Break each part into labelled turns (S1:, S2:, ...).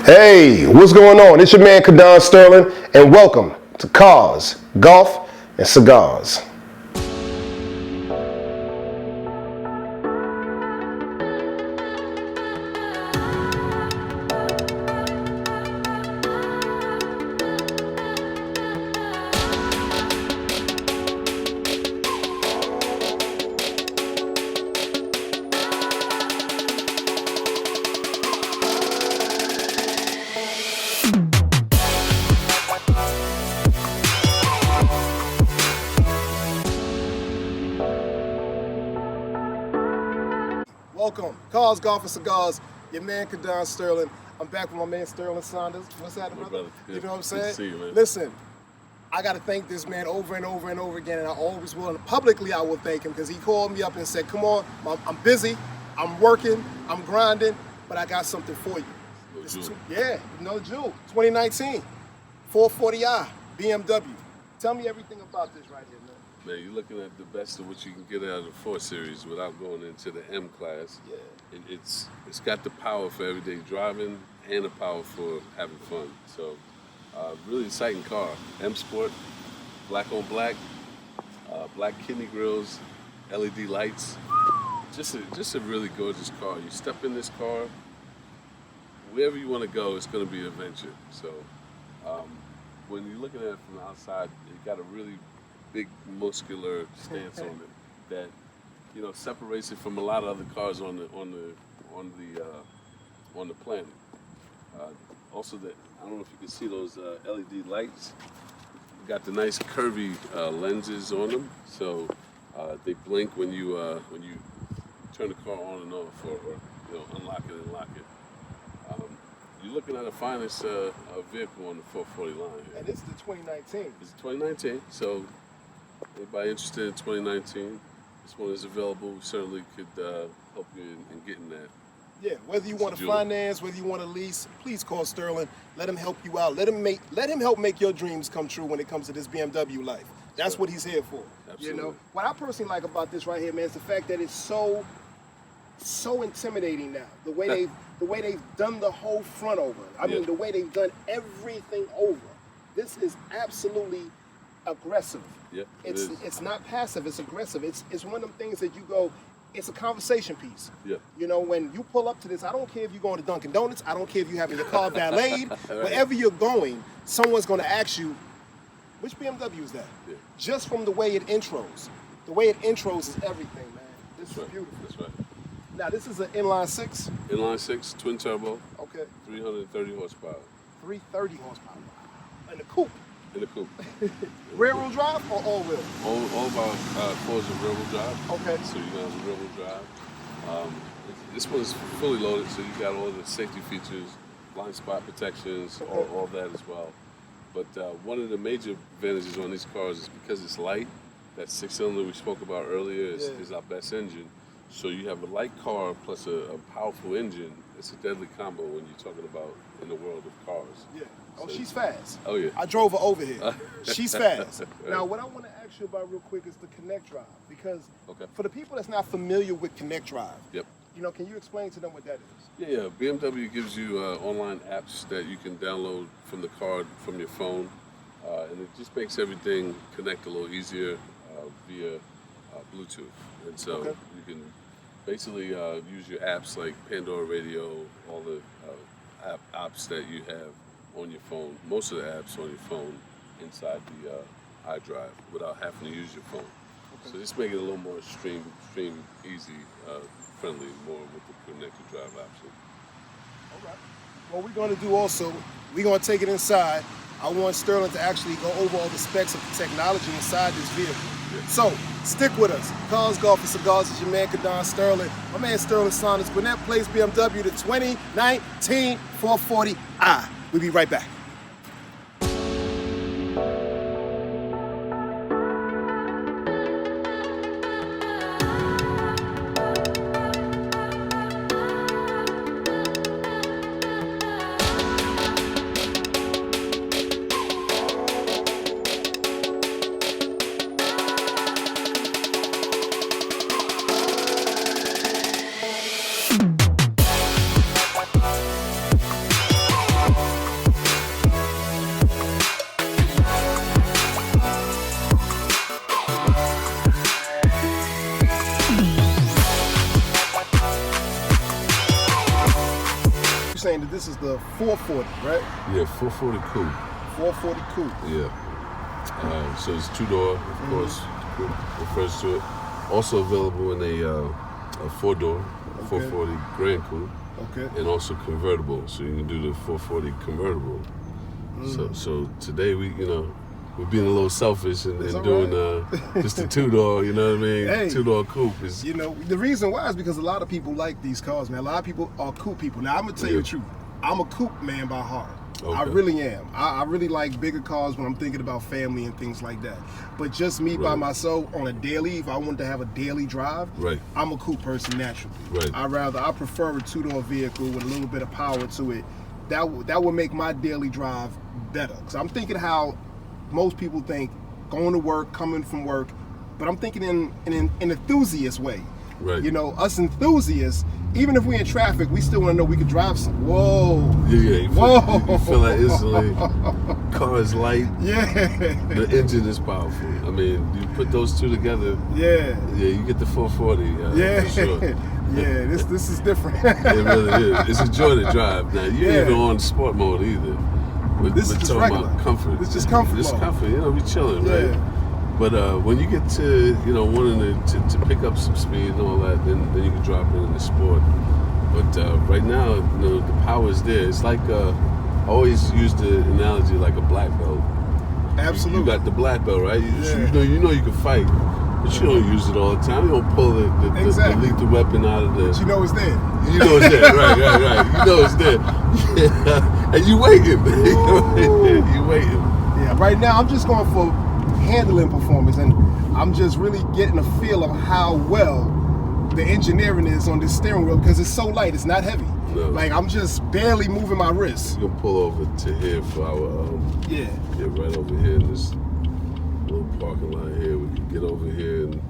S1: Hey, what's going on? It's your man Kadon Sterling, and welcome to Cars, Golf, and Cigars. Welcome, Cars, Golf, and Cigars. Your man Kadon Sterling. I'm back with my man Sterling Saunders. What's happening, brother? You know what I'm saying?
S2: Good to see you, man.
S1: Listen, I got to thank this man over and over and over again, and I always will. And publicly, I will thank him because he called me up and said, "Come on, I'm busy, I'm working, I'm grinding, but I got something for you." No Jewel, 2019, 440i BMW. Tell me everything about this right here, man.
S2: Man, you're looking at the best of what you can get out of the 4 Series without going into the M class.
S1: Yeah.
S2: It's got the power for everyday driving and the power for having fun. So, really exciting car. M Sport, black on black, black kidney grills, LED lights. Just a really gorgeous car. You step in this car, wherever you want to go, it's going to be an adventure. So, when you're looking at it from the outside, you got a really big muscular stance on it that separates it from a lot of other cars on the planet. Also, that I don't know if you can see those LED lights. Got the nice curvy lenses on them, so they blink when you turn the car on and off, or unlock it and lock it. You're looking at the finest vehicle on the 440 line here.
S1: And this is the 2019.
S2: It's 2019, so anybody interested in 2019, this one is available. We certainly could help you in getting that.
S1: Yeah, whether you want to finance, whether you want to lease, please call Sterling. Let him help you out. Let him help make your dreams come true when it comes to this BMW life. That's what he's here for.
S2: Absolutely.
S1: What I personally like about this right here, man, is the fact that it's so intimidating now. The way they've done the whole front over. I mean, the way they've done everything over. This is absolutely aggressive.
S2: Yeah,
S1: it's not passive, it's aggressive. It's one of them things that you go, it's a conversation piece.
S2: Yeah.
S1: When you pull up to this, I don't care if you're going to Dunkin' Donuts, I don't care if you're having your car valeted, wherever you're going, someone's going to ask you, which BMW is that? Yeah. Just from the way it intros. The way it intros is everything, man. This is beautiful.
S2: That's right.
S1: Now, this is an inline 6.
S2: Inline 6, twin turbo.
S1: Okay.
S2: 330 horsepower.
S1: 330 horsepower. And the coupe.
S2: In the coupe.
S1: Rear-wheel drive or all-wheel?
S2: All of our cars are rear-wheel drive.
S1: Okay.
S2: So you have a rear-wheel drive. This one is fully loaded, so you got all the safety features, blind spot protections, all that as well. But one of the major advantages on these cars is because it's light. That 6-cylinder we spoke about earlier is our best engine. So you have a light car plus a powerful engine. It's a deadly combo when you're talking about in the world of cars.
S1: Yeah. Oh, she's fast.
S2: Oh, yeah.
S1: I drove her over here. She's fast. Now, what I want to ask you about real quick is the Connect Drive. Because for the people that's not familiar with Connect Drive, can you explain to them what that is?
S2: Yeah. BMW gives you online apps that you can download from the car, from your phone. And it just makes everything connect a little easier via Bluetooth. And so you can basically use your apps like Pandora Radio, all the apps that you have on your phone, most of the apps on your phone inside the iDrive without having to use your phone. So just make it a little more stream easy, friendly, more with the connected drive option.
S1: All right. What we're going to do also, we're going to take it inside. I want Sterling to actually go over all the specs of the technology inside this vehicle. So, stick with us. Cars, Golf, and Cigars is your man, Kadon Sterling. My man, Sterling Saunders. Gwinnett Place BMW, the 2019 440i. We'll be right back. saying that this is the 440, right?
S2: Yeah, 440 coupe.
S1: 440 coupe.
S2: Yeah. So it's two-door, of course, coupe refers to it. Also available in a four-door, 440 Grand Coupe.
S1: Okay.
S2: And also convertible, so you can do the 440 convertible. So today we're being a little selfish and doing just a two-door, you know what I mean?
S1: Hey,
S2: two-door coupe is.
S1: The reason why is because a lot of people like these cars, man. A lot of people are coupe people. Now, I'm gonna tell you the truth. I'm a coupe man by heart.
S2: Okay.
S1: I really am. I really like bigger cars when I'm thinking about family and things like that. But just me by myself on a daily, if I want to have a daily drive, I'm a coupe person naturally. I prefer a two-door vehicle with a little bit of power to it. That would make my daily drive better. Because I'm thinking how most people think, going to work, coming from work, but I'm thinking in an enthusiast way. Us enthusiasts, even if we're in traffic, we still want to know we could drive some. Whoa.
S2: Yeah, you feel that instantly. Car is light.
S1: Yeah.
S2: The engine is powerful. I mean, you put those two together.
S1: Yeah.
S2: Yeah, you get the 440.
S1: Yeah.
S2: For sure.
S1: Yeah, this is different.
S2: It really is. It's a joy to drive. Now, you ain't even on sport mode either.
S1: This is just regular.
S2: About comfort.
S1: It's just comfort
S2: Just
S1: mode.
S2: comfort. We chilling, right? But when you get to wanting to pick up some speed and all that, then you can drop it into sport. But right now, the power is there. It's like I always use the analogy like a black belt.
S1: Absolutely.
S2: You got the black belt, right? You know you can fight, but you don't use it all the time. You don't pull the lethal weapon out of the.
S1: But you know it's there.
S2: You know it's there, right. You know it's there, and you waiting. You waiting.
S1: Yeah. Right now, I'm just going for handling performance, and I'm just really getting a feel of how well the engineering is on this steering wheel because it's so light, it's not heavy.
S2: No.
S1: Like I'm just barely moving my wrist.
S2: You can pull over to here for our
S1: yeah,
S2: right over here in this little parking lot here. We can get over here and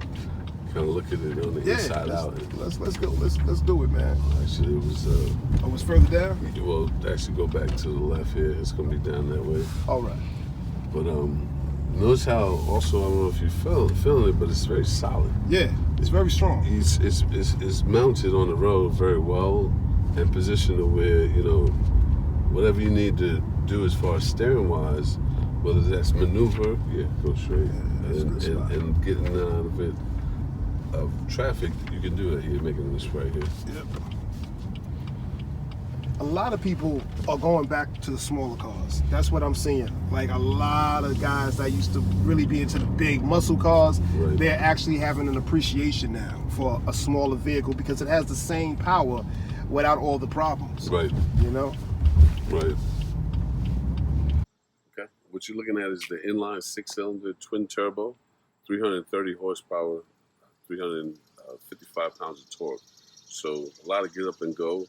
S2: kind of look at it on the inside out.
S1: Let's go. Let's do it, man.
S2: Actually, it was.
S1: It was further down.
S2: Well, actually, go back to the left here. It's gonna be down that way.
S1: All right.
S2: But notice how also, I don't know if you feeling it, but it's very solid.
S1: Yeah, it's very strong.
S2: It's mounted on the road very well and positioned to where, whatever you need to do as far as steering wise, whether that's maneuver, go straight, and getting out of it, of traffic, you can do that. You're making this right here.
S1: Yep. A lot of people are going back to the smaller cars. That's what I'm seeing. Like a lot of guys that used to really be into the big muscle cars, they're actually having an appreciation now for a smaller vehicle because it has the same power without all the problems.
S2: Right. Right. Okay. What you're looking at is the inline 6-cylinder twin turbo, 330 horsepower, 355 pounds of torque. So a lot of get up and go.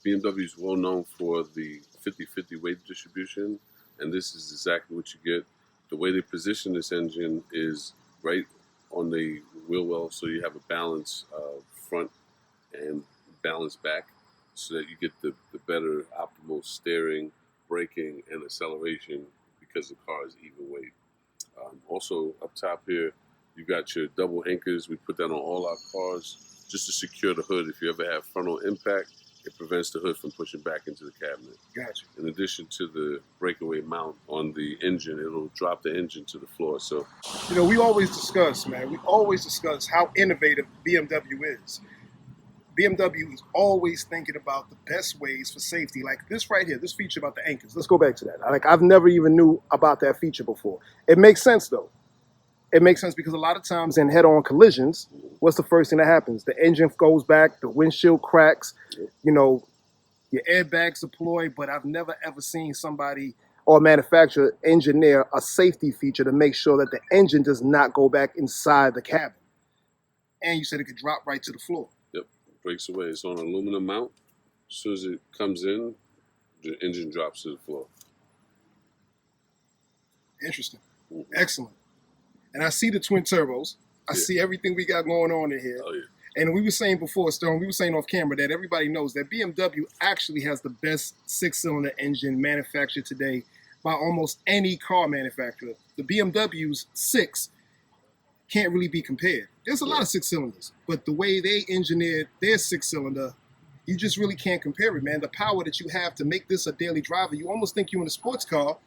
S2: BMW is well known for the 50-50 weight distribution, and this is exactly what you get. The way they position this engine is right on the wheel well, so you have a balance front and balance back, so that you get the better optimal steering, braking, and acceleration because the car is even weight. Also up top here, you got your double anchors. We put that on all our cars just to secure the hood. If you ever have frontal impact, it prevents the hood from pushing back into the cabinet.
S1: Gotcha.
S2: In addition to the breakaway mount on the engine, it'll drop the engine to the floor. So,
S1: we always discuss, man. We always discuss how innovative BMW is. BMW is always thinking about the best ways for safety. Like this right here, this feature about the anchors. Let's go back to that. Like I've never even knew about that feature before. It makes sense though. It makes sense because a lot of times in head-on collisions, what's the first thing that happens? The engine goes back, the windshield cracks, your airbags deploy, but I've never ever seen somebody or manufacturer engineer a safety feature to make sure that the engine does not go back inside the cabin. And you said it could drop right to the floor.
S2: Yep, breaks away. It's on an aluminum mount. As soon as it comes in, the engine drops to the floor.
S1: Interesting. Excellent. And I see the twin turbos. I see everything we got going on in here.
S2: Oh, yeah.
S1: And we were saying before, Stone, we were saying off camera that everybody knows that BMW actually has the best 6-cylinder engine manufactured today by almost any car manufacturer. The BMW's 6 can't really be compared. There's a lot of 6 cylinders, but the way they engineered their 6-cylinder you just really can't compare it, man. The power that you have to make this a daily driver, you almost think you're in a sports car,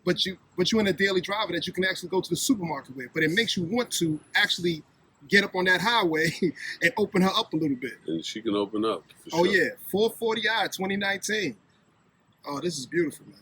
S1: but you're in a daily driver that you can actually go to the supermarket with. But it makes you want to actually get up on that highway and open her up a little bit.
S2: And she can open up. For
S1: Oh
S2: sure.
S1: yeah, 440i 2019. Oh, this is beautiful, man.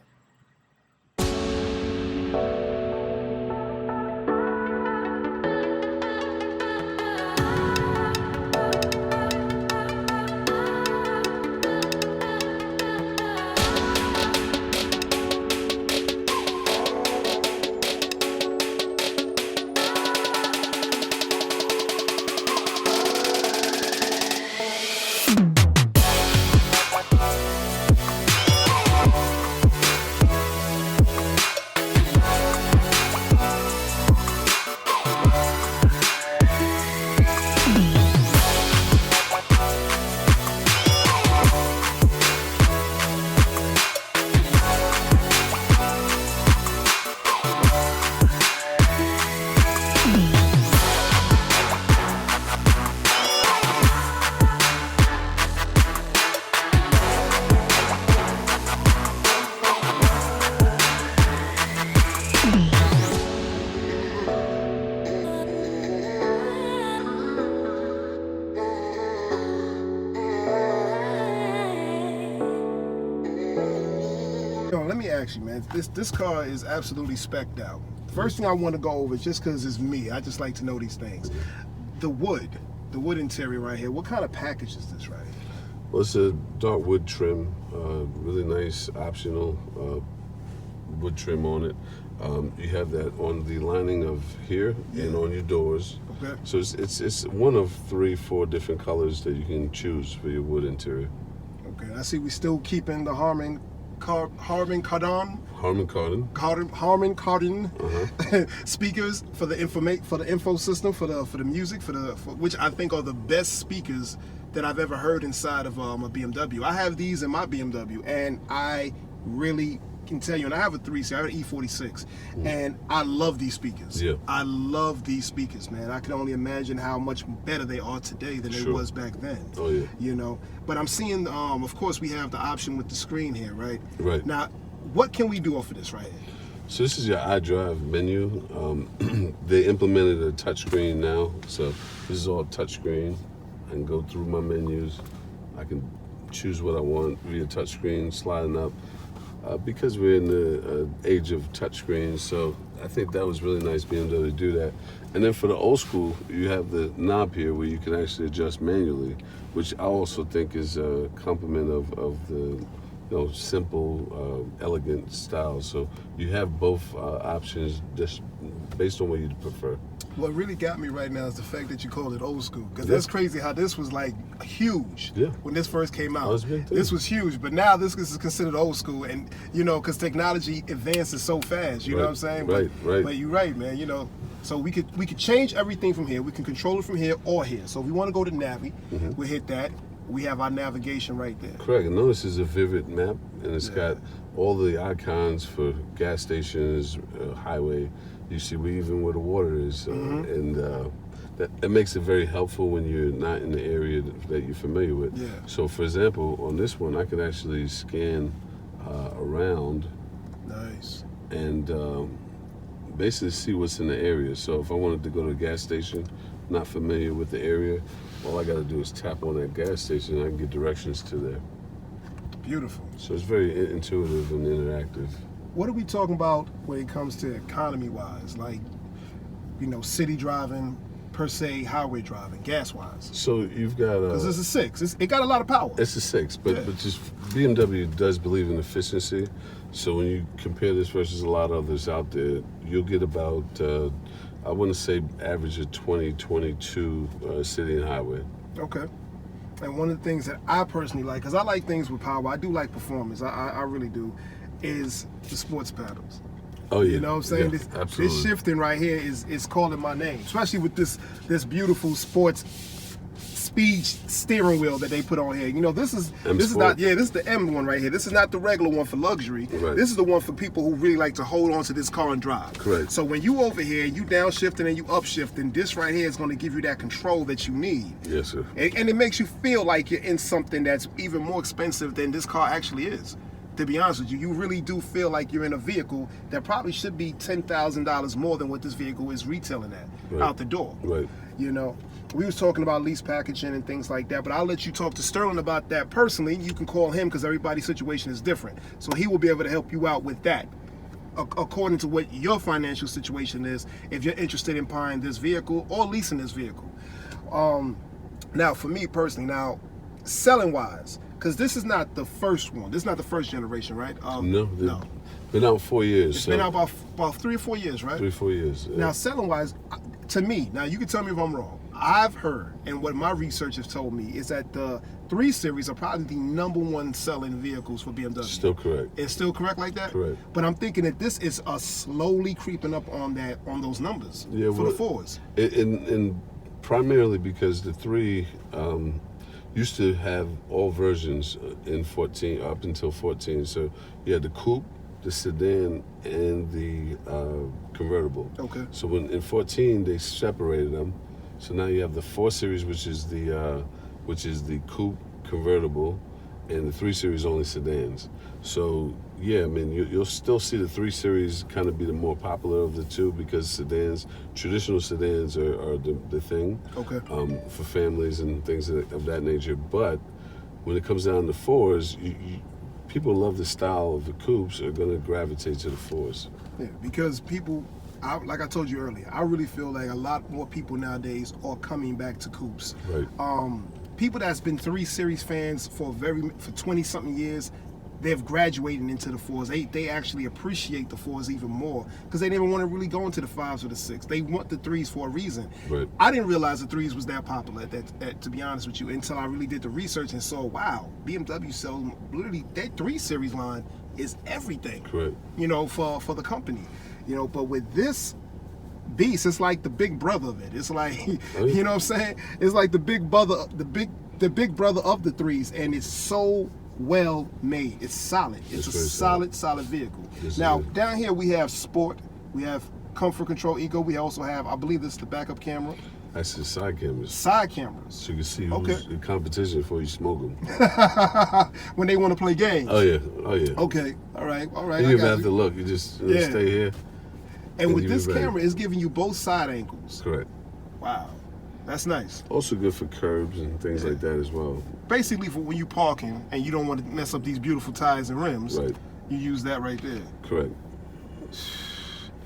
S1: Let me ask you, man. This car is absolutely specced out. First thing I want to go over is just because it's me. I just like to know these things. The wood interior right here. What kind of package is this right here?
S2: Well, it's a dark wood trim, really nice optional wood trim on it. You have that on the lining of here and on your doors.
S1: Okay.
S2: So it's one of 3-4 different colors that you can choose for your wood interior.
S1: Okay. I see we still keeping the Harman Kardon speakers for the info system for the music which I think are the best speakers that I've ever heard inside of a BMW. I have these in my BMW, and I really can tell you, and I have a 3C, I have an E46, and I love these speakers.
S2: Yeah.
S1: I love these speakers, man. I can only imagine how much better they are today than they was back then.
S2: Oh yeah.
S1: You know, but I'm seeing, of course, we have the option with the screen here, right?
S2: Right.
S1: Now, what can we do off of this right here?
S2: So this is your iDrive menu. They implemented a touchscreen now, so this is all touchscreen. I can go through my menus. I can choose what I want via touchscreen, sliding up. Because we're in the age of touchscreens, so I think that was really nice being able to do that. And then for the old school, you have the knob here where you can actually adjust manually, which I also think is a complement of the simple, elegant style. So you have both options just based on what you prefer.
S1: What really got me right now is the fact that you call it old school, because that's crazy how this was like huge when this first came out. This was huge, but now this is considered old school, and because technology advances so fast. You know what I'm saying?
S2: Right.
S1: But you're right, man. So we could change everything from here. We can control it from here or here. So if we want to go to Navi, we hit that. We have our navigation right there.
S2: Correct. And notice it's a vivid map, and it's got all the icons for gas stations, highway. You see even where the water is, and that makes it very helpful when you're not in the area that you're familiar with.
S1: Yeah.
S2: So, for example, on this one, I can actually scan around.
S1: Nice.
S2: And basically see what's in the area. So, if I wanted to go to a gas station, not familiar with the area, all I got to do is tap on that gas station, and I can get directions to there.
S1: Beautiful.
S2: So it's very intuitive and interactive.
S1: What are we talking about when it comes to economy-wise, like, city driving per se, highway driving, gas-wise?
S2: So you've got
S1: because it's a 6. It got a lot of power.
S2: It's a 6, but just BMW does believe in efficiency. So when you compare this versus a lot of others out there, you'll get about I want to say average of 20-22 city and highway.
S1: Okay. And one of the things that I personally like, because I like things with power, I do like performance, I really do, is the sports pedals.
S2: Oh yeah.
S1: You know what I'm saying?
S2: Yeah,
S1: this shifting right here is calling my name, especially with this beautiful sports speed steering wheel that they put on here. You know, this is
S2: Sport.
S1: this is the M one right here. This is not the regular one for luxury.
S2: Right.
S1: This is the one for people who really like to hold on to this car and drive.
S2: Correct.
S1: So when you over here, you downshifting and you upshifting, this right here is going to give you that control that you need.
S2: Yes, sir.
S1: And it makes you feel like you're in something that's even more expensive than this car actually is. To be honest with you, you really do feel like you're in a vehicle that probably should be $10,000 more than what this vehicle is retailing at out the door.
S2: Right.
S1: You know, we was talking about lease packaging and things like that, but I'll let you talk to Sterling about that personally. You can call him because everybody's situation is different. So he will be able to help you out with that according to what your financial situation is, if you're interested in buying this vehicle or leasing this vehicle. Now, for me personally, selling wise, because this is not the first one. This is not the first generation, right?
S2: No. Been out 4 years.
S1: It's been out about 3 or 4 years, right?
S2: 3 or 4 years. Yeah.
S1: Now, selling wise, to me, now you can tell me if I'm wrong. I've heard, and what my research has told me, is that the 3 Series are probably the #1 selling vehicles for BMW.
S2: Still correct.
S1: It's still correct like that?
S2: Correct.
S1: But I'm thinking that this is slowly creeping up on those numbers for the 4s.
S2: And primarily because the 3 used to have all versions in 14 up until 14. So you had the coupe, the sedan, and the convertible.
S1: Okay.
S2: So when in 14 they separated them. So now you have the 4 Series, which is the coupe, convertible, and the 3 Series only sedans. So yeah, I mean you'll still see the 3 Series kind of be the more popular of the two because traditional sedans are the thing.
S1: Okay.
S2: For families and things of that nature. But when it comes down to 4s, people love the style of the coupes are going to gravitate to the 4s.
S1: Yeah, because people, like I told you earlier, I really feel like a lot more people nowadays are coming back to coupes.
S2: Right.
S1: People that's been 3 Series fans for 20-something years, they've graduated into the 4s. They actually appreciate the 4s even more because they didn't want to really go into the 5s or the 6s. They want the 3s for a reason.
S2: Right.
S1: I didn't realize the 3s was that popular, to be honest with you, until I really did the research and saw, wow, BMW sells literally that 3 Series line is everything.
S2: Correct.
S1: You know, for the company. You know, but with this beast, it's like the big brother of it. It's like, you know what I'm saying? It's like the big brother, the big brother of the 3s, and it's so well made. It's solid. It's a solid vehicle. Now, down here we have sport, we have comfort, control, eco. We also have, I believe this is the backup camera.
S2: That's the side cameras.
S1: Side cameras.
S2: So you can see who's in competition before you smoke them.
S1: When they want to play games.
S2: Oh yeah.
S1: Okay. All right.
S2: You don't even have to look. You just stay here.
S1: And with this camera, it's giving you both side angles.
S2: Correct.
S1: Wow. That's nice.
S2: Also good for curbs and things like that as well.
S1: Basically, for when you're parking and you don't want to mess up these beautiful tires and rims,
S2: right,
S1: you use that right there.
S2: Correct.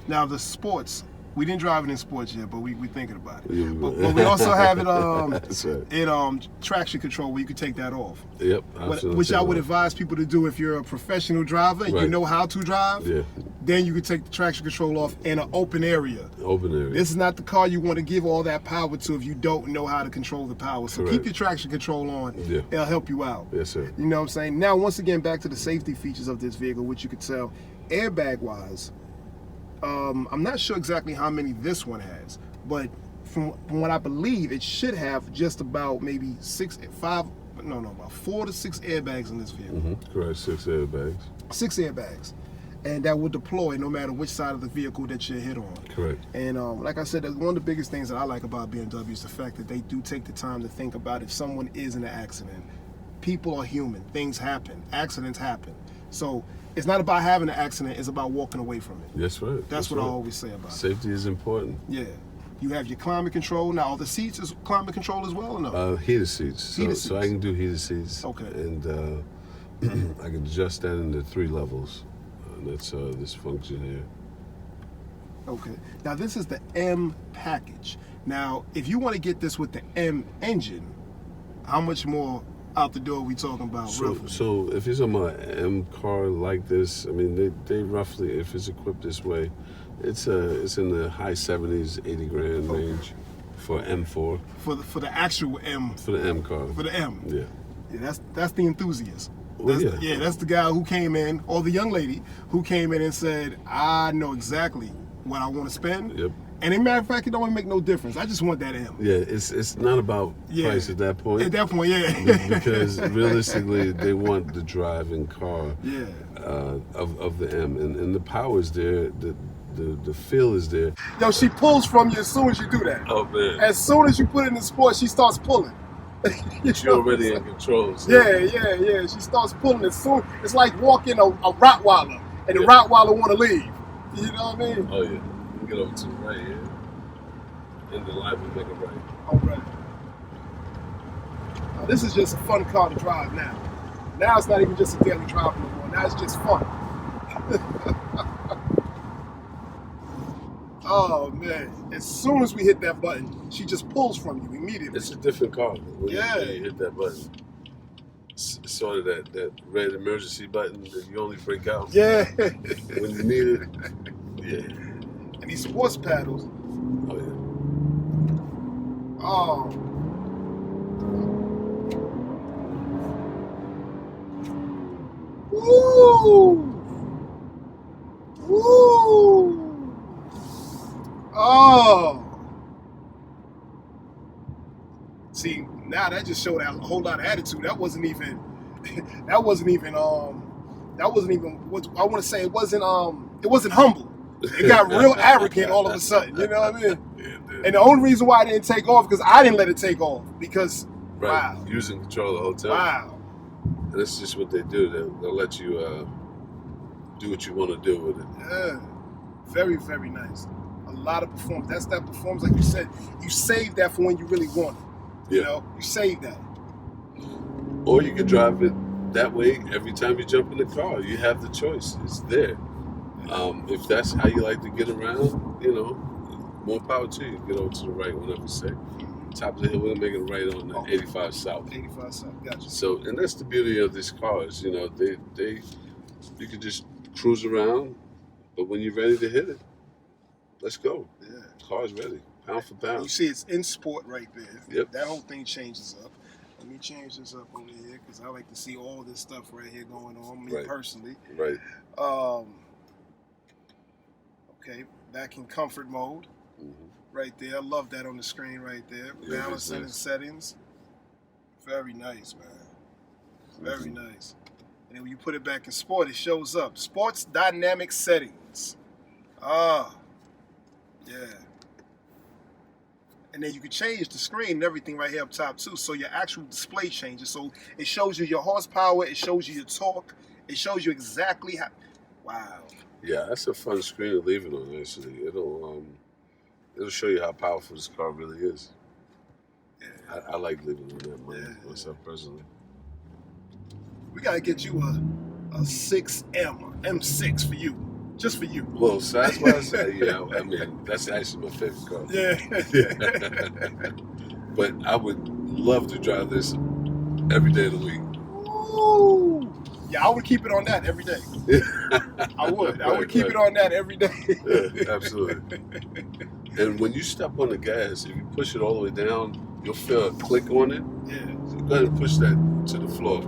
S1: Now the sports, we didn't drive it in sports yet, but we thinking about it. Yeah, but we also have it
S2: That's right.
S1: in traction control where you can take that off.
S2: Yep.
S1: Which I would advise people to do if you're a professional driver and you know how to drive.
S2: Yeah.
S1: Then you can take the traction control off in an open area.
S2: Open area.
S1: This is not the car you want to give all that power to if you don't know how to control the power. So keep your traction control on.
S2: Yeah.
S1: It'll help you out.
S2: Yes, sir.
S1: You know what I'm saying? Now, once again, back to the safety features of this vehicle, which you could tell, airbag-wise, I'm not sure exactly how many this one has, but from what I believe, it should have just about maybe about 4 to 6 airbags in this vehicle.
S2: Mm-hmm. Correct, 6 airbags.
S1: 6 airbags. And that will deploy no matter which side of the vehicle that you're hit on. Correct. And like I said, one of the biggest things that I like about BMW is the fact that they do take the time to think about if someone is in an accident. People are human. Things happen. Accidents happen. So it's not about having an accident. It's about walking away from it.
S2: That's right.
S1: That's what I always say about it.
S2: Safety is important.
S1: Yeah. You have your climate control. Now, are the seats is climate control as well or no?
S2: Heated seats. So I can do heated seats.
S1: Okay.
S2: And I can adjust that into 3 levels. And that's this function here.
S1: Okay. Now, this is the M package. Now, if you want to get this with the M engine, how much more out the door are we talking about?
S2: So if you're talking about an M car like this, I mean, they roughly, if it's equipped this way, it's in the high 70s, 80 grand range for M4.
S1: For the actual M.
S2: For the M car.
S1: For the M.
S2: Yeah.
S1: Yeah, that's the enthusiast.
S2: Well,
S1: That's the guy who came in, or the young lady who came in and said, I know exactly what I want to spend.
S2: Yep.
S1: And as a matter of fact, it don't even make no difference. I just want that M.
S2: Yeah, it's not about price at that point.
S1: At that point, yeah.
S2: Because realistically, they want the driving car
S1: Yeah.
S2: of the M, and the power is there, the feel is there.
S1: Yo, she pulls from you as soon as you do that.
S2: Oh man!
S1: As soon as you put it in the sport, she starts pulling.
S2: You're already in control. So.
S1: Yeah. She starts pulling as soon. It's like walking a Rottweiler, and the Rottweiler want to leave. You know what I mean?
S2: Oh yeah. You can get over to the right here, and the line will make it right.
S1: All right. Now, this is just a fun car to drive now. Now it's not even just a daily drive no more. Now it's just fun. Oh man! As soon as we hit that button, she just pulls from you immediately.
S2: It's a different car. When you hit that button. It's sort of that red emergency button that you only break out.
S1: Yeah.
S2: When you need it. Yeah.
S1: And these sports paddles.
S2: Oh yeah.
S1: Oh. Woo! Woo! Oh. See, now that just showed a whole lot of attitude. That wasn't even what I want to say. It wasn't humble. It got real arrogant all of a sudden. You know what I mean?
S2: Yeah,
S1: and the only reason why I didn't take off because I didn't let it take off because wow.
S2: Using control the whole time.
S1: Wow.
S2: And that's just what they do. They'll let you do what you want to do with it.
S1: Yeah. Very, very nice. A lot of performance. That's that performance, like you said. You save that for when you really want it. You know, you save that.
S2: Or you can drive it that way every time you jump in the car. You have the choice. It's there. If that's how you like to get around, you know, more power to you. Get over to the right whenever you say. Top of the hill, we're making it right on the 85 South.
S1: 85 South, gotcha.
S2: So, and that's the beauty of these cars. You know, you can just cruise around, but when you're ready to hit it, let's go.
S1: Yeah.
S2: Car's ready, pound for pound.
S1: You see, it's in sport right there.
S2: Yep.
S1: That whole thing changes up. Let me change this up over here because I like to see all this stuff right here going on. Me personally.
S2: Right.
S1: Okay, back in comfort mode.
S2: Mm-hmm.
S1: Right there. I love that on the screen right there.
S2: Yeah,
S1: Balancing and settings. Very nice, man. Very nice. And then when you put it back in sport, it shows up. Sports dynamic settings. Yeah. And then you can change the screen and everything right here up top too. So your actual display changes. So it shows you your horsepower. It shows you your torque. It shows you exactly how. Wow.
S2: Yeah, that's a fun screen to leave it on. Actually, it'll show you how powerful this car really is. Yeah. I like leaving it on that myself personally.
S1: We gotta get you a 6M, M6 for you. Just for you.
S2: Well, size-wise, yeah, I mean, that's actually my favorite car.
S1: Yeah.
S2: But I would love to drive this every day of the week.
S1: Ooh. Yeah, I would keep it on that every day. I would. I would keep it on that every day.
S2: Yeah, absolutely. And when you step on the gas, if you push it all the way down, you'll feel a click on it.
S1: Yeah.
S2: So go ahead and push that to the floor.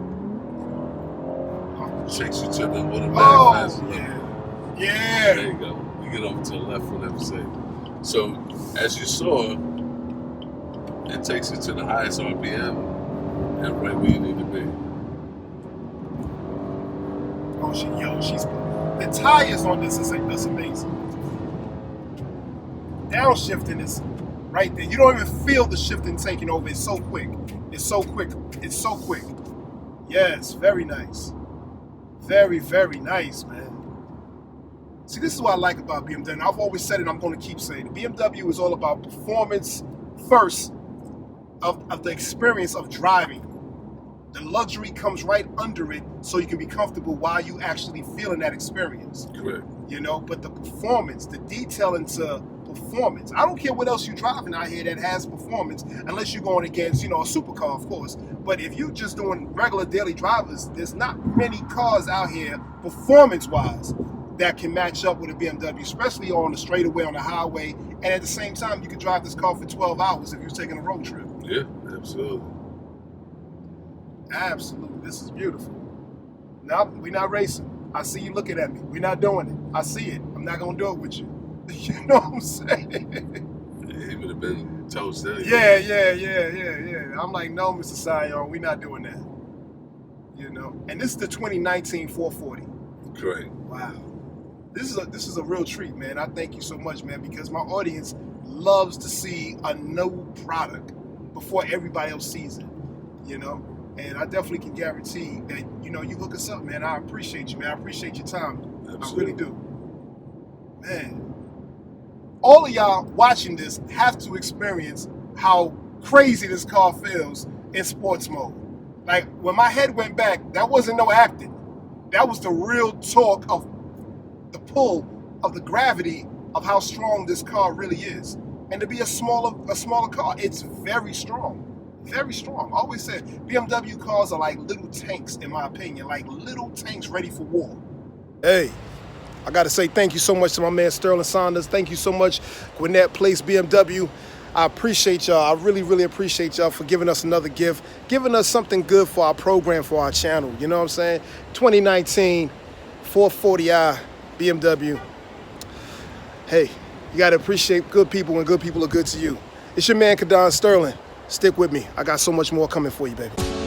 S2: Takes you to the automatic fast.
S1: Yeah.
S2: There you go. You get over to the left whenever you say. So, as you saw, it takes you to the highest RPM and right where you need to be.
S1: Oh, she's the tires on this is that's amazing. Downshifting is right there. You don't even feel the shifting taking over. It's so quick. It's so quick. It's so quick. Yes, very nice. Very, very nice, man. See, this is what I like about BMW. And I've always said it, I'm going to keep saying it. BMW is all about performance first of the experience of driving. The luxury comes right under it so you can be comfortable while you actually feeling that experience.
S2: Correct.
S1: You know, but the performance, the detail into performance. I don't care what else you're driving out here that has performance, unless you're going against, you know, a supercar, of course. But if you're just doing regular daily drivers, there's not many cars out here, performance-wise, that can match up with a BMW, especially on the straightaway, on the highway. And at the same time, you can drive this car for 12 hours if you're taking a road trip.
S2: Yeah, absolutely.
S1: Absolutely. This is beautiful. No, we're not racing. I see you looking at me. We're not doing it. I see it. I'm not going to do it with you. You know what I'm saying?
S2: He would have been toast anyway.
S1: Yeah. I'm like, no, Mr. Sion, we're not doing that. You know, and this is the 2019 440.
S2: Correct.
S1: Wow, this is a real treat, man. I thank you so much, man, because my audience loves to see a new product before everybody else sees it. You know, and I definitely can guarantee that you hook us up, man. I appreciate you, man. I appreciate your time.
S2: Absolutely.
S1: I really do, man. All of y'all watching this have to experience how crazy this car feels in sports mode. Like, when my head went back, that wasn't no acting. That was the real talk of the pull of the gravity of how strong this car really is. And to be a smaller car, it's very strong. Very strong. I always said BMW cars are like little tanks, in my opinion, like little tanks ready for war. Hey, I got to say thank you so much to my man Sterling Saunders. Thank you so much, Gwinnett Place BMW. I appreciate y'all. I really, really appreciate y'all for giving us another gift, giving us something good for our program, for our channel. You know what I'm saying? 2019 440i BMW. Hey, you got to appreciate good people when good people are good to you. It's your man, Kadon Sterling. Stick with me. I got so much more coming for you, baby.